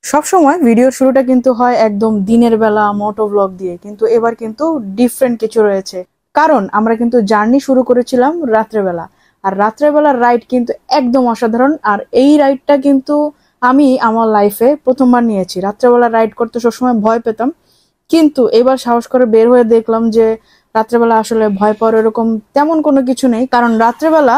সবসময় ভিডিওর শুরুটা কিন্তু হয় একদম দিনের বেলা মোটো ব্লগ দিয়ে, কিন্তু এবার কিন্তু ডিফারেন্ট কিছু রয়েছে। কারণ আমরা কিন্তু জার্নি শুরু করেছিলাম রাত্রেবেলা, আর রাত্রেবেলার রাইড কিন্তু একদম অসাধারণ। আর এই রাইডটা কিন্তু আমি আমার লাইফে প্রথমবার নিয়েছি। রাত্রেবেলা রাইড করতে সবসময় ভয় পেতাম, কিন্তু এবার সাহস করে বের হয়ে দেখলাম যে রাত্রেবেলা আসলে ভয় পাওয়ার এরকম তেমন কোনো কিছু নেই। কারণ রাত্রেবেলা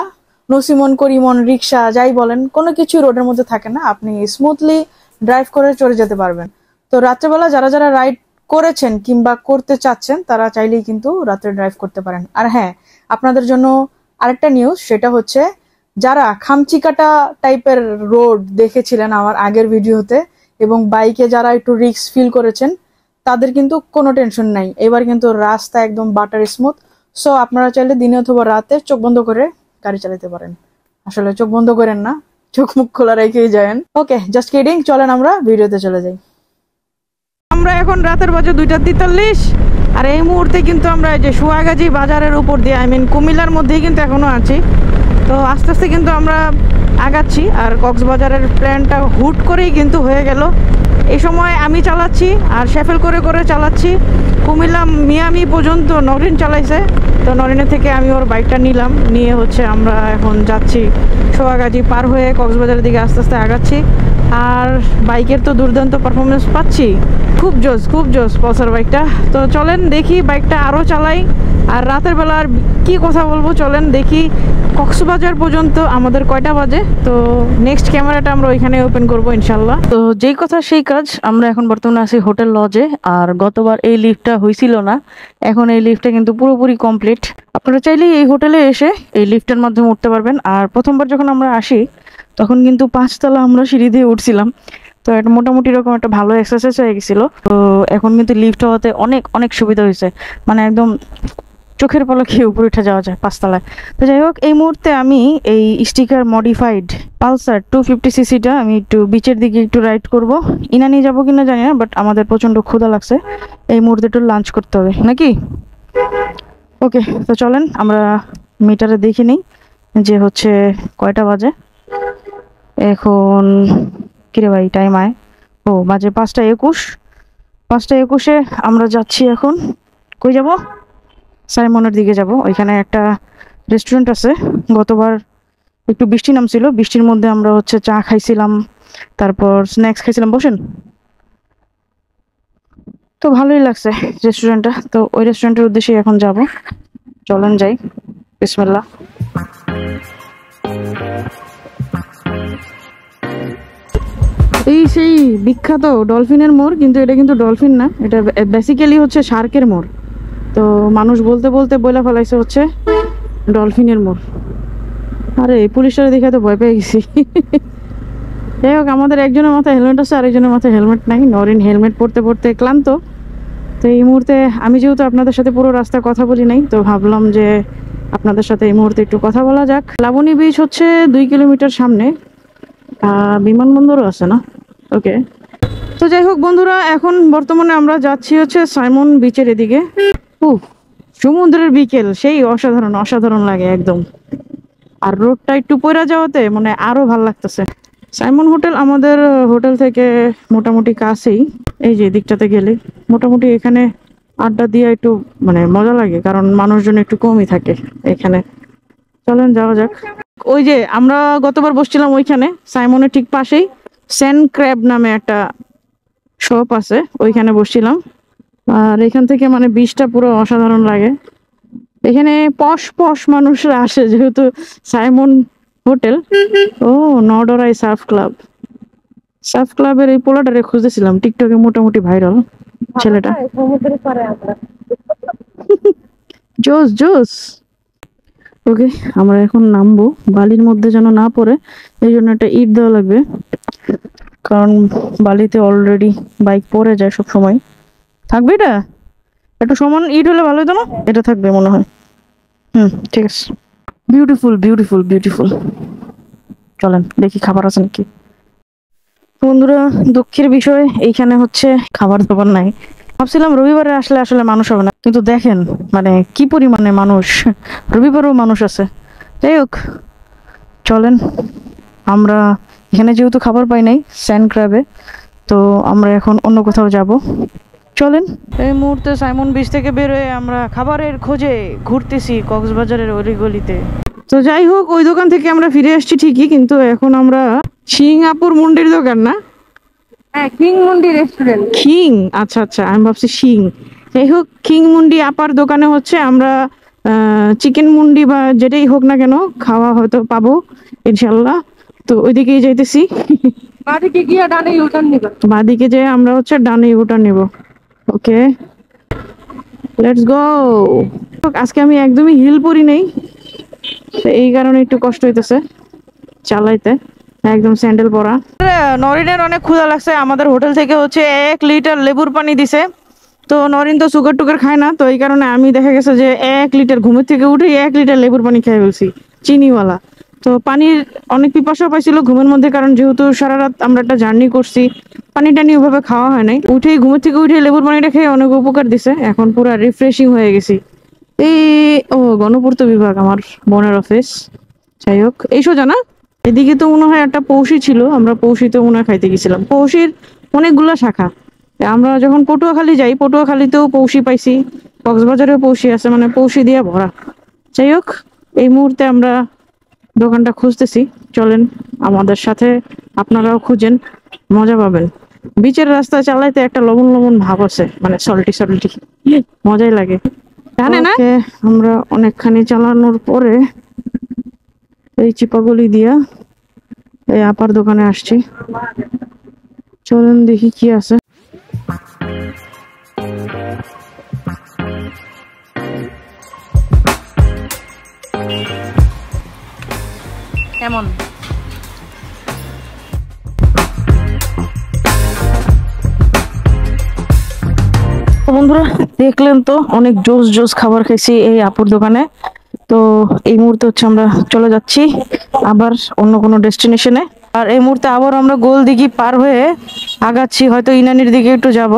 নসিমন করিমন রিক্সা যাই বলেন কোনো কিছু রোডের মধ্যে থাকে না, আপনি স্মুথলি ড্রাইভ করে চলে যেতে পারবেন। তো রাত্রেবেলা যারা যারা রাইড করেছেন কিংবা করতে চাচ্ছেন তারা চাইলেই কিন্তু রাত্রে ড্রাইভ করতে পারেন। আর হ্যাঁ, আপনাদের জন্য আরেকটা নিউজ, সেটা হচ্ছে যারা খামচিকাটা টাইপের রোড দেখেছিলেন আমার আগের ভিডিওতে এবং বাইকে যারা একটু রিস্ক ফিল করেছেন তাদের কিন্তু কোনো টেনশন নাই, এবার কিন্তু রাস্তা একদম বাটার স্মুথ। সো আপনারা চাইলে দিনে অথবা রাতে চোখ বন্ধ করে গাড়ি চালাতে পারেন। আসলে চোখ বন্ধ করেন না, চোখ মুখ খোলা রেখেই যায়েন। ওকে, জাস্ট কিডিং, চলেন আমরা ভিডিওতে চলে যাই। আমরা এখন রাতের বাজে 2:43, আর এই মুহূর্তে কিন্তু আমরা এই যে সোয়াগাজী বাজারের উপর দিয়ে কুমিল্লার মধ্যেই কিন্তু এখনো আছি। তো আস্তে আস্তে কিন্তু আমরা আগাচ্ছি, আর কক্সবাজারের প্ল্যানটা হুট করেই কিন্তু হয়ে গেল। এই সময় আমি চালাচ্ছি আর শেফেল করে করে চালাচ্ছি। কুমিল্লা মিয়ামি পর্যন্ত নরিন চালাইছে, তো নরিনের থেকে আমি ওর বাইকটা নিলাম, নিয়ে হচ্ছে আমরা এখন যাচ্ছি সোয়াগাজী পার হয়ে কক্সবাজারের দিকে আস্তে আস্তে আগাচ্ছি। আর বাইকের তো দুর্দান্ত পারফরমেন্স পাচ্ছি, খুব জোস পালসার বাইকটা। তো চলেন দেখি বাইকটা আরও চালাই, আর রাতের বেলা আর কি কথা বলবো, চলেন দেখি কক্সবাজার পর্যন্ত আমাদের কয়টা বাজে। তো নেক্সট ক্যামেরাটা আমরা ওইখানে ওপেন করবো ইনশাল্লাহ। তো যেই কথা সেই কাজ, আমরা এখন বর্তমানে আছি হোটেল লজে। আর গতবার এই লিফটটা হয়েছিল না, এখন এই লিফটটা কিন্তু পুরোপুরি কমপ্লিট। আপনারা চাইলেই এই হোটেলে এসে এই লিফটের মাধ্যমে উঠতে পারবেন। আর প্রথমবার যখন আমরা আসি তখন কিন্তু 5 তলা আমরা সিঁড়ি দিয়ে উঠছিলাম, তো এটা মোটামুটি এরকম একটা ভালো এক্সারসাইজ হয়ে গেছিল। তো এখন কিন্তু লিফট হওয়াতে অনেক অনেক সুবিধা হয়েছে, মানে একদম চোখের পলকে উপরে উঠে যাওয়া যায় 5 তলায়। তো যাই হোক, এই মুহূর্তে আমি এই স্টিকার মডিফাইড পালসার 250cc-টা আমি একটু বিচের দিকে একটু রাইড করব। ইনানি যাবো কিনা জানি না, বাট আমাদের প্রচন্ড ক্ষুধা লাগছে, এই মুহূর্তে একটু লাঞ্চ করতে হবে নাকি। ওকে, তো চলেন আমরা মিটারে দেখে নিই যে হচ্ছে কয়টা বাজে এখন। কিরে ভাই, টাইম আয়, ও বাজে 5টা 21। 5টা 21-এ আমরা যাচ্ছি এখন। কই যাব? সাইমনের দিকে যাব। ওইখানে একটা রেস্টুরেন্ট আছে, গতবার একটু বৃষ্টি নামছিল, বৃষ্টির মধ্যে আমরা হচ্ছে চা খাইছিলাম, তারপর স্ন্যাক্স খাইছিলাম। বসেন, তো ভালোই লাগছে রেস্টুরেন্টটা। তো ওই রেস্টুরেন্টের উদ্দেশ্যে এখন যাব, চলেন যাই। বিসমিল্লাহ। এই সেই বিখ্যাত ডলফিনের মোড়, কিন্তু এটা কিন্তু ডলফিন না, এটা বেসিক্যালি হচ্ছে শার্কের মোড়। তো মানুষ বলতে বলতে বইলা ফেলাইছে হচ্ছে ডলফিনের মোড়। আরে পুলিশরা দেখে তো ভয় পেয়ে গেছি। যাই হোক, আমাদের একজনের মাথায় হেলমেট আছে, আরেকজনের মাথায় হেলমেট নাই। নরিন হেলমেট পরতে পরতে ক্লান্ত। তো এই মুহূর্তে আমি যেহেতু আপনাদের সাথে পুরো রাস্তা কথা বলি নাই, তো ভাবলাম যে আপনাদের সাথে এই মুহূর্তে একটু কথা বলা যাক। লাবণী বিচ হচ্ছে 2 কিলোমিটার সামনে, বিমানবন্দরও আছে না। ওকে, তো যাই হোক বন্ধুরা, এখন বর্তমানে আমরা যাচ্ছি হচ্ছে সাইমন বিচের এদিকে। সমুদ্রের বিকেল সেই অসাধারণ অসাধারণ লাগে একদম। আর রোডটা একটু পয়রা যাওয়াতে মানে আরো ভালো লাগতেছে। সাইমন হোটেল আমাদের হোটেল থেকে মোটামুটি কাছেই, এই যে দিকটাতে গেলে মোটামুটি এখানে আড্ডা দিয়ে একটু মানে মজা লাগে, কারণ মানুষজন একটু কমই থাকে এখানে। চলেন যাওয়া যাক। ওই যে আমরা গতবার বসছিলাম ওইখানে সাইমনের ঠিক পাশেই স্যান্ড ক্র্যাব নামে একটা শপ আছে, ওইখানে বসছিলাম। আর এখান থেকে মানে বিচটা পুরো অসাধারণ লাগে। এখানে পশ পশ মানুষরা আসে যেহেতু সাইমন হোটেল। ও, নডরাই সার্ফ ক্লাব, সার্ফ ক্লাবের এই পোলাটারে খুঁজতেছিলাম, টিকটকে মোটামুটি ভাইরাল ছেলেটা। জোস জোস। ওকে, আমরা এখন নামবো, বালির মধ্যে যেন না পড়ে এই জন্য একটা ইট দেওয়া লাগবে, কারণ বালিতে অলরেডি বাইক পড়ে যায় সব সময়। থাকবে এটা একটু সমান ইট হলে ভালো হতো না? এটা থাকবে মনে হয়। ঠিক আছে। Beautiful beautiful beautiful. চলেন দেখি খাবার আছে নাকি। বন্ধুরা, দুঃখের বিষয় এইখানে হচ্ছে খাবার দাবার নাই। ভাবছিলাম রবিবারে আসলে আসলে মানুষ হবে না, কিন্তু দেখেন মানে কি পরিমাণে মানুষ, রবিবারেও মানুষ আছে। যাই হোক, চলেন আমরা এখানে যেহেতু খাবার পাই নাই স্যান্ড ক্র্যাবে, তো আমরা এখন অন্য কোথাও যাব, চলেন। এই মুহূর্তে সাইমন বিচ থেকে বের হয়ে আমরা খাবারের খোঁজে ঘুরতেছি কক্সবাজারের অলিগলিতে। তো যাই হোক, ওই দোকান থেকে আমরা ফিরে আসছি ঠিকই, কিন্তু এখন আমরা সিঙ্গাপুর মুন্ডির দোকান না, হ্যাঁ, কিং মুন্ডি রেস্টুরেন্ট। কিং, আচ্ছা আচ্ছা, আমি ভাবছি শিং। যাই হোক, কিং মুন্ডি আপার দোকানে হচ্ছে আমরা চিকেন মুন্ডি বা যেটাই হোক না কেন খাওয়া হয়তো পাবো ইনশাল্লাহ। তো ওইদিকেই যাইতেছি। বাদিকে গিয়ে ডানে ইউটার্ন নিবা। বাদিকে যে আমরা হচ্ছে ডানে ইউটার নিব। ওকে, লেটস গো। আজকে আমি একদমই হিল পরি নেই, তো এই কারণে একটু কষ্ট হইতেছে চালাইতে, একদম স্যান্ডেল পরা। নরিনের অনেক ক্ষুধা লাগছে, আমাদের হোটেল থেকে হচ্ছে 1 লিটার লেবুর পানি দিছে। তো নরিন তো সুগার টুগার খায় না, তো এই কারণে আমি দেখা গেছে যে 1 লিটার ঘুমের থেকে উঠে 1 লিটার লেবুর পানি খেয়ে ফেলছি, চিনিওয়ালা। তো পানির অনেক পিপাসা পাইছিল ঘুমের মধ্যে, কারণ যেহেতু সারা রাত আমরা একটা জার্নি করছি, পানি টানি ওভাবে খাওয়া হয় নাই। উঠেই ঘুমের থেকে উঠে লেবুর পানিটা খেয়ে অনেক উপকার দিছে, এখন পুরো রিফ্রেশিং হয়ে গেছি। এই ও গণপূর্ত বিভাগ আমার বোনের অফিস। যাই হোক, এই সোজা না, এদিকে তো মনে হয় একটা পৌষি ছিল, আমরা পৌষিতে মনে হয় খাইতে গেছিলাম। পৌষির অনেকগুলা শাখা, আমরা যখন পটুয়াখালী যাই পটুয়াখালীতেও পৌষি পাইছি, কক্সবাজারেও পৌষি আছে, মানে পৌষি দিয়ে ভরা। যাই হোক, এই মুহূর্তে আমরা দোকানটা খুঁজতেছি, চলেন আমাদের সাথে, আপনারাও খুঁজেন, মজা পাবেন। বিচের রাস্তায় চালাইতে একটা লবণ লবণ ভাব আছে, মানে সল্টি সল্টি, মজাই লাগে, জানে না। আমরা অনেকখানি চালানোর পরে এই চিপাগলি দিয়া এই আপার দোকানে আসছি, চলেন দেখি কি আছে। কেমন? বন্ধুরা দেখলেন তো, অনেক জোস জোস খাবার খাইছি এই আপুর দোকানে। তো এই মুহূর্তে হচ্ছে আমরা চলে যাচ্ছি আবার অন্য কোনো ডেস্টিনেশনে। আর এই মুহূর্তে আবার আমরা গোলদিঘি পার হয়ে আগাচ্ছি, হয়তো ইনানির দিকে একটু যাব,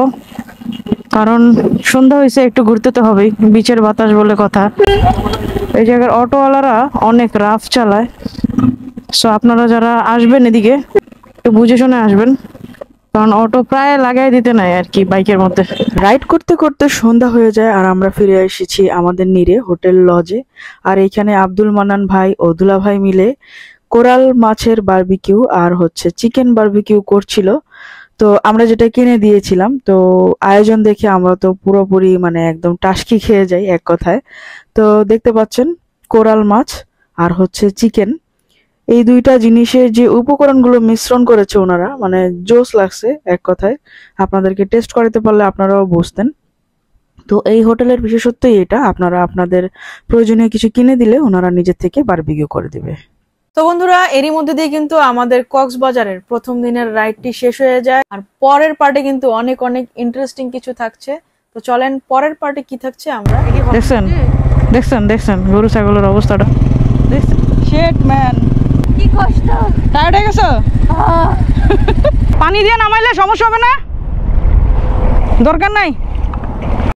কারণ সন্ধ্যা হয়েছে, একটু ঘুরতে তো হবেই, বিচের বাতাস বলে কথা। এই জায়গার অটোওয়ালারা অনেক রাফ চালায়, সো আপনারা যারা আসবেন এদিকে একটু বুঝে শুনে আসবেন, কারণ অটো প্রায় লাগাই দিতে নাই আর কি বাইকের মধ্যে। রাইড করতে করতে সন্ধ্যা হয়ে যায়, আর আমরা ফিরে এসেছি আমাদের নিরে হোটেল লজে। আর এইখানে আব্দুল মান্নান ভাই ও দুলা ভাই মিলে কোরাল মাছের বারবিকিউ আর হচ্ছে চিকেন বারবিকিউ করছিল। তো আমরা যেটা কিনে দিয়েছিলাম, তো আয়োজন দেখে আমরা তো পুরোপুরি মানে একদম টাসকি খেয়ে যাই এক কথায়। তো দেখতে পাচ্ছেন কোরাল মাছ আর হচ্ছে চিকেন, এই দুইটা জিনিসের যে উপকরণগুলো মিশ্রণ করেছে ওনারা, মানে জোস লাগছে এক কথায়। আপনাদেরকে টেস্ট করাতে পারলে আপনারাও বুঝতেন। তো এই হোটেলের বিশেষত্বই এটা, আপনারা আপনাদের প্রয়োজনীয় কিছু কিনে দিলে ওনারা নিজের থেকে বারবিকিউ করে দিবে। তো বন্ধুরা, এরই মধ্যে দিয়ে কিন্তু আমাদের কক্সবাজারের প্রথম দিনের রাইডটি শেষ হয়ে যায়, আর পরের পার্টে কিন্তু অনেক অনেক ইন্টারেস্টিং কিছু থাকছে। তো চলেন পরের পার্টে কি থাকছে আমরা দেখছেন দেখছেন দেখছেন গরু ছাগলের অবস্থাটা দেখছেন। শিট ম্যান, কি কষ্ট! টায়ার্ড হয়ে গেছো? পানি দিয়ে নামাইলে সমস্যা হবে না, দরকার নাই।